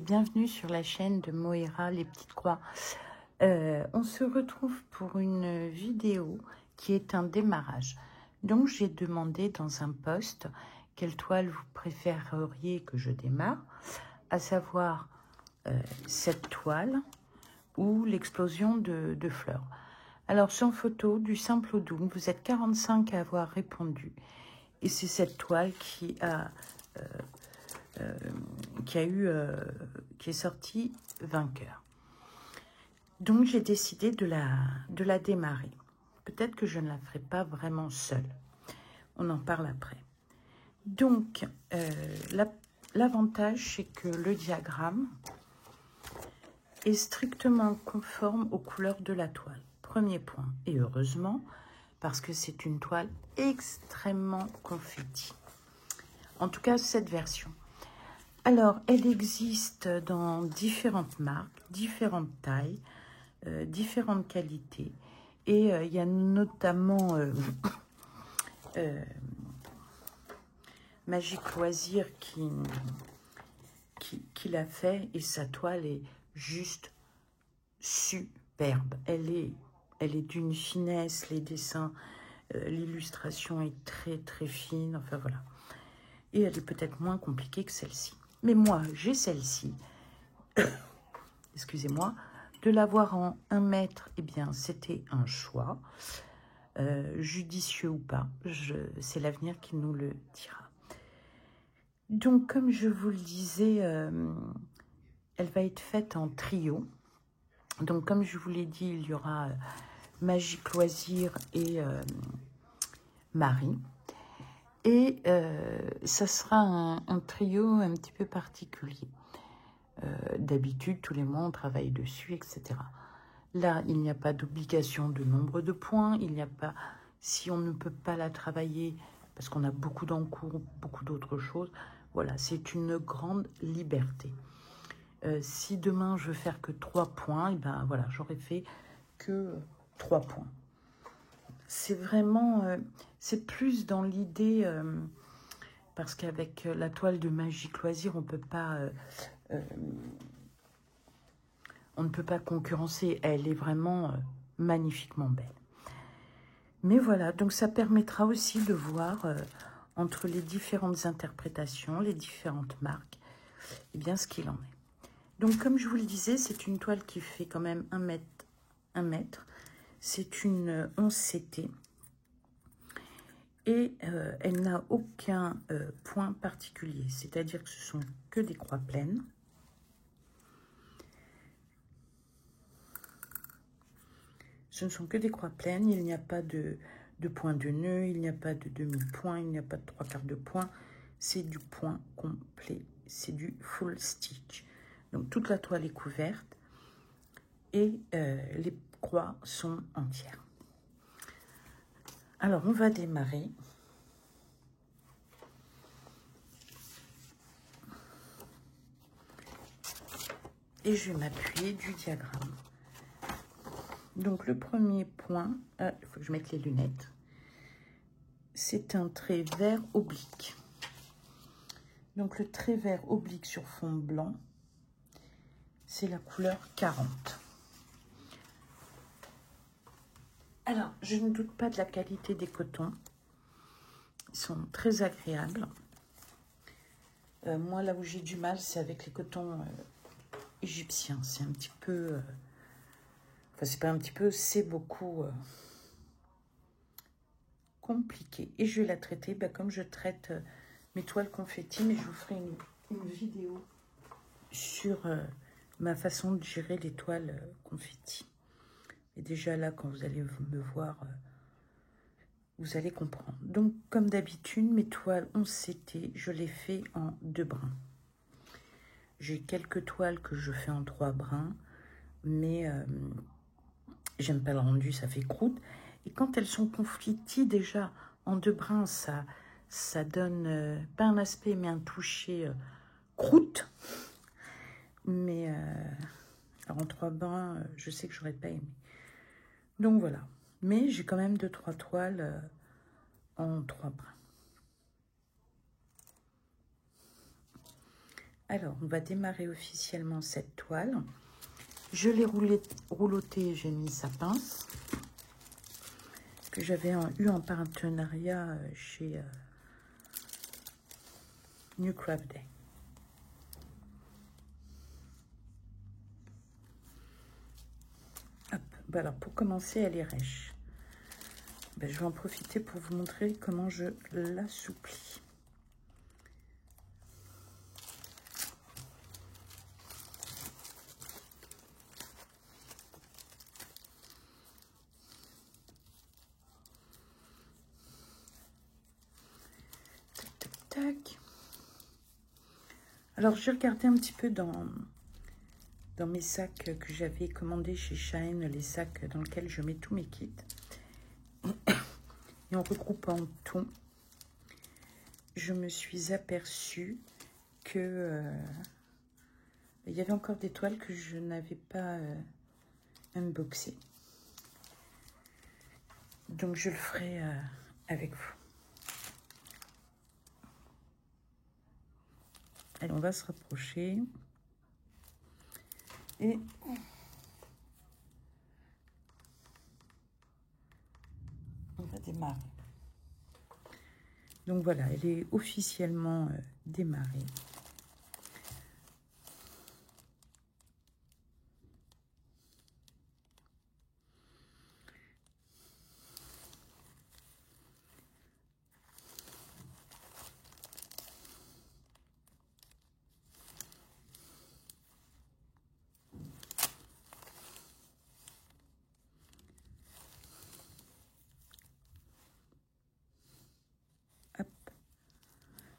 bienvenue sur la chaîne de Moira Les Petites Croix. On se retrouve pour une vidéo qui est un démarrage. Donc j'ai demandé dans un post quelle toile vous préféreriez que je démarre, à savoir cette toile ou l'explosion de fleurs. Alors sans photo, du simple au double, vous êtes 45 à avoir répondu. Et c'est cette toile qui est sortie vainqueur. Donc j'ai décidé de la démarrer. Peut-être que je ne la ferai pas vraiment seule. On en parle après. Donc l'avantage, c'est que le diagramme est strictement conforme aux couleurs de la toile. Premier point. Et heureusement, parce que c'est une toile extrêmement confetti. En tout cas, cette version. Alors, elle existe dans différentes marques, différentes tailles, différentes qualités. Et il y a notamment Magic Loisir qui l'a fait. Et sa toile est juste superbe. Elle est d'une finesse, les dessins, l'illustration est très très fine. Enfin voilà. Et elle est peut-être moins compliquée que celle-ci. Mais moi, j'ai celle-ci. Excusez-moi. De l'avoir en 1 mètre, eh bien, c'était un choix. Judicieux ou pas, c'est l'avenir qui nous le dira. Donc, comme je vous le disais, elle va être faite en trio. Donc, comme je vous l'ai dit, il y aura Magic Loisir et Marie. Et ça sera un trio un petit peu particulier. D'habitude, tous les mois, on travaille dessus, etc. Là, il n'y a pas d'obligation de nombre de points. Il n'y a pas, si on ne peut pas la travailler, parce qu'on a beaucoup d'encours, beaucoup d'autres choses, voilà, c'est une grande liberté. Si demain, je veux faire que 3 points, et ben voilà, j'aurais fait que 3 points. C'est vraiment, c'est plus dans l'idée, parce qu'avec la toile de Magic Loisir, on ne peut pas concurrencer. Elle est vraiment magnifiquement belle. Mais voilà, donc ça permettra aussi de voir entre les différentes interprétations, les différentes marques, et bien ce qu'il en est. Donc comme je vous le disais, c'est une toile qui fait quand même 1 mètre. C'est une 11 CT. Et elle n'a aucun point particulier, c'est-à-dire que ce sont que des croix pleines. Ce ne sont que des croix pleines, il n'y a pas de point de nœud, il n'y a pas de demi-point, il n'y a pas de 3/4 de point. C'est du point complet, c'est du full stitch. Donc toute la toile est couverte et les croix sont entières. Alors on va démarrer. Et je vais m'appuyer du diagramme. Donc le premier point, il faut que je mette les lunettes. C'est un trait vert oblique. Donc le trait vert oblique sur fond blanc, c'est la couleur 40. Alors, je ne doute pas de la qualité des cotons. Ils sont très agréables. Moi, là où j'ai du mal, c'est avec les cotons égyptiens. C'est un petit peu... enfin, c'est pas un petit peu, c'est beaucoup compliqué. Et je vais la traiter comme je traite mes toiles confetti, mais je vous ferai une vidéo sur ma façon de gérer les toiles confetti. Et déjà là, quand vous allez me voir, vous allez comprendre. Donc, comme d'habitude, mes toiles 11 CT, je les fais en 2 brins. J'ai quelques toiles que je fais en 3 brins, mais j'aime pas le rendu, ça fait croûte. Et quand elles sont confetties, déjà en 2 brins, ça donne pas un aspect, mais un toucher croûte. Mais alors en 3 brins, je sais que j'aurais pas aimé. Donc voilà. Mais j'ai quand même 2-3 toiles en 3 brins. Alors, on va démarrer officiellement cette toile. Je l'ai roulotée, j'ai mis sa pince, que j'avais eu en partenariat chez New Craft Day. Hop, bah alors pour commencer, elle est rêche. Ben, je vais en profiter pour vous montrer comment je l'assouplis. Tac, tac, tac. Alors, je regardais un petit peu dans mes sacs que j'avais commandés chez Shine, les sacs dans lesquels je mets tous mes kits. Et en regroupant tout, je me suis aperçue que il y avait encore des toiles que je n'avais pas unboxées. Donc, je le ferai avec vous. Allez, on va se rapprocher. Et on va démarrer. Donc voilà, elle est officiellement démarrée.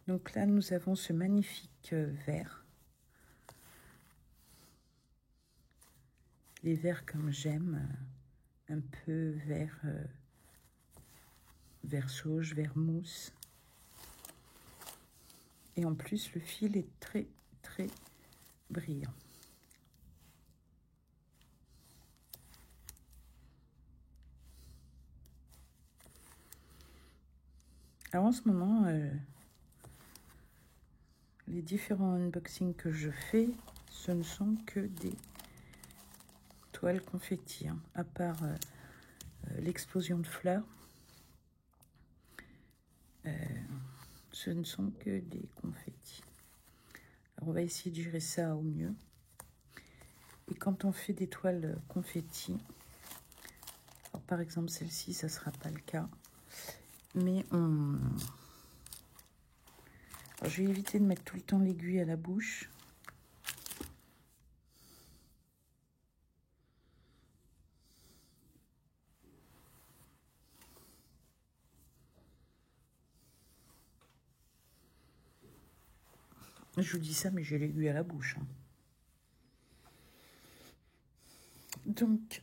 Donc là, nous avons ce magnifique vert. Les verts comme j'aime, un peu vert, vert sauge, vert mousse. Et en plus, le fil est très, très brillant. Alors en ce moment, les différents unboxings que je fais, ce ne sont que des toiles confetti, hein, à part l'explosion de fleurs. Ce ne sont que des confettis. Alors on va essayer de gérer ça au mieux. Et quand on fait des toiles confetti, alors par exemple celle-ci, ça ne sera pas le cas, mais alors, je vais éviter de mettre tout le temps l'aiguille à la bouche. Je vous dis ça, mais j'ai l'aiguille à la bouche. Hein. Donc,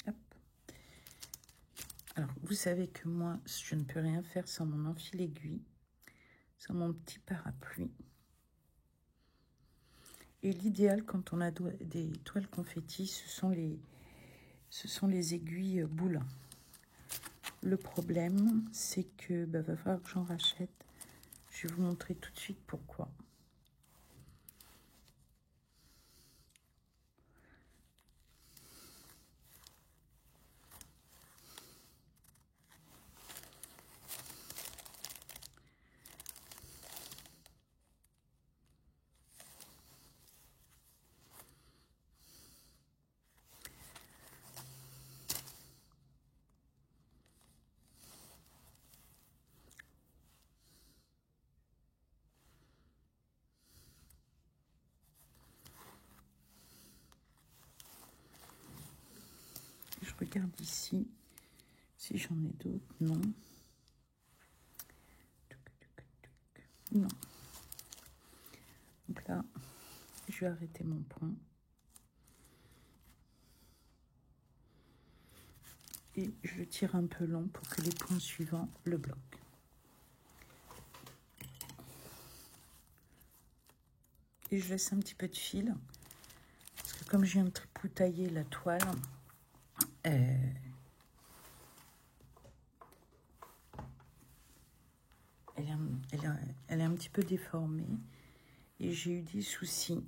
hop. Alors, vous savez que moi, je ne peux rien faire sans mon enfile-aiguille, sans mon petit parapluie. Et l'idéal, quand on a des toiles confetti, ce sont les aiguilles boules. Le problème, c'est que va falloir que j'en rachète. Je vais vous montrer tout de suite pourquoi. Je regarde ici si j'en ai d'autres. Non. Non. Donc là, je vais arrêter mon point. Et je le tire un peu long pour que les points suivants le bloquent. Et je laisse un petit peu de fil. Parce que comme je viens de tripoutailler la toile, elle est un petit peu déformé. Et j'ai eu des soucis.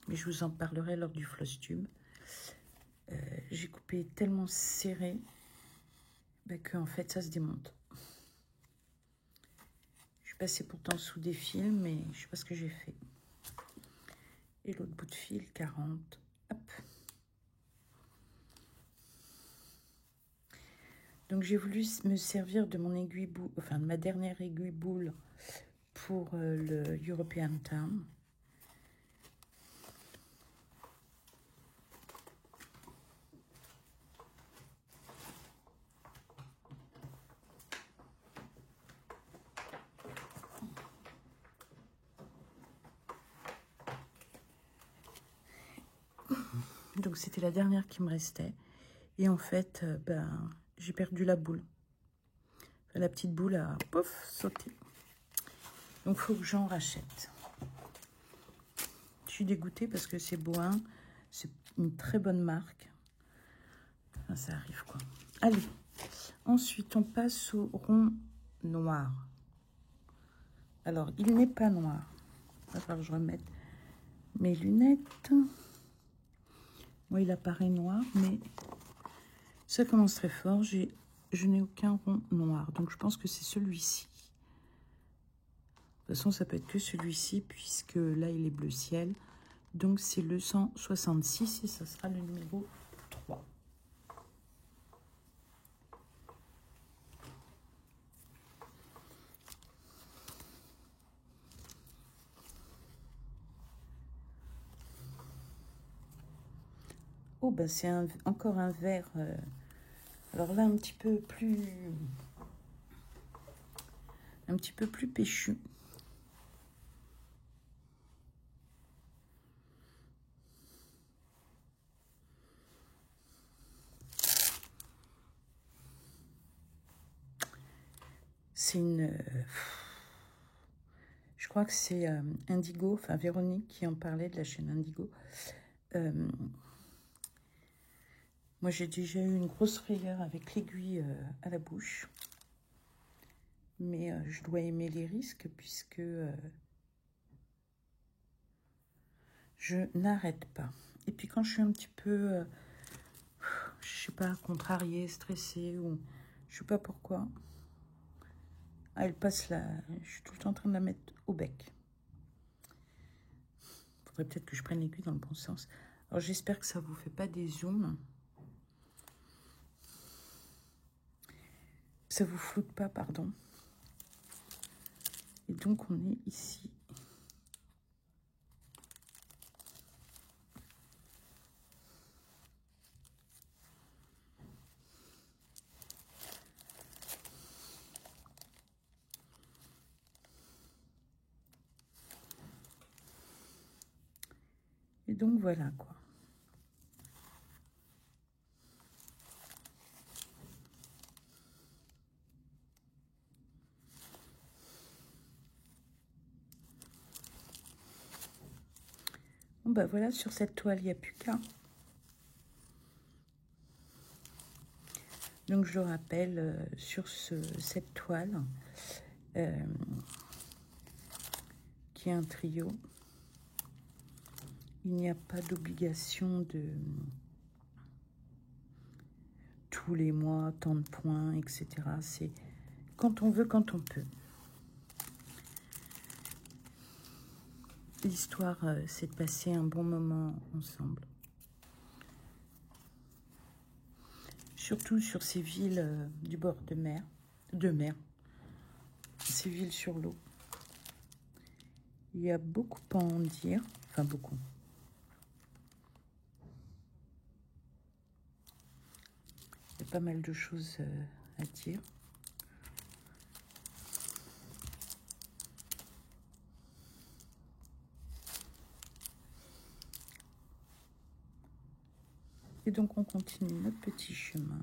Mais je vous en parlerai lors du floss tube. J'ai coupé tellement serré que en fait ça se démonte. Je suis passée pourtant sous des fils, mais je sais pas ce que j'ai fait. Et l'autre bout de fil, 40. Hop. Donc j'ai voulu me servir de mon aiguille boule, enfin de ma dernière aiguille boule pour le European Town. Donc c'était la dernière qui me restait. Et en fait, j'ai perdu la boule. Enfin, la petite boule a pouf, sauté. Donc il faut que j'en rachète. Je suis dégoûtée parce que c'est Boin. C'est une très bonne marque. Enfin, ça arrive quoi. Allez. Ensuite, on passe au rond noir. Alors, il n'est pas noir. Il va falloir que je remette mes lunettes. Moi, il apparaît noir, mais ça commence très fort. Je n'ai aucun rond noir. Donc, je pense que c'est celui-ci. De toute façon, ça peut être que celui-ci, puisque là, il est bleu ciel. Donc, c'est le 166 et ça sera le numéro 3. Oh, ben c'est encore un vert. Alors là, un petit peu plus péchu. C'est une... je crois que c'est Indigo, enfin Véronique qui en parlait de la chaîne Indigo. Moi, j'ai déjà eu une grosse frayeur avec l'aiguille à la bouche. Mais je dois aimer les risques puisque je n'arrête pas. Et puis quand je suis un petit peu, je sais pas, contrariée, stressée, ou je sais pas pourquoi, elle passe là, je suis tout le temps en train de la mettre au bec. Faudrait peut-être que je prenne l'aiguille dans le bon sens. Alors j'espère que ça vous fait pas des zooms. Ça vous floute pas, pardon. Et donc on est ici. Et donc voilà quoi. Bon bah voilà, sur cette toile, il n'y a plus qu'un. Donc je le rappelle, sur cette toile, qui est un trio, il n'y a pas d'obligation de tous les mois, tant de points, etc. C'est quand on veut, quand on peut. L'histoire, c'est de passer un bon moment ensemble. Surtout sur ces villes du bord de mer, ces villes sur l'eau. Il y a beaucoup à en dire, enfin beaucoup. Il y a pas mal de choses à dire. Et donc on continue notre petit chemin.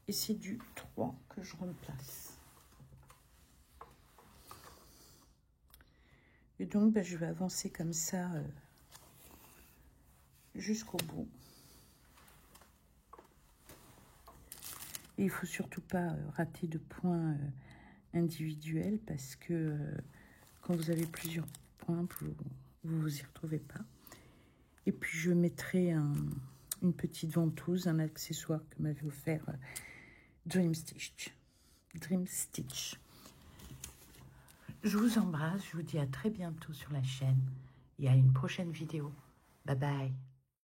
Et c'est du 3 que je remplace. Et donc, ben, je vais avancer comme ça jusqu'au bout. Et il ne faut surtout pas rater de points individuels parce que quand vous avez plusieurs points, vous vous y retrouvez pas. Et puis, je mettrai une petite ventouse, un accessoire que m'avait offert Dream Stitch. Je vous embrasse, je vous dis à très bientôt sur la chaîne et à une prochaine vidéo. Bye bye.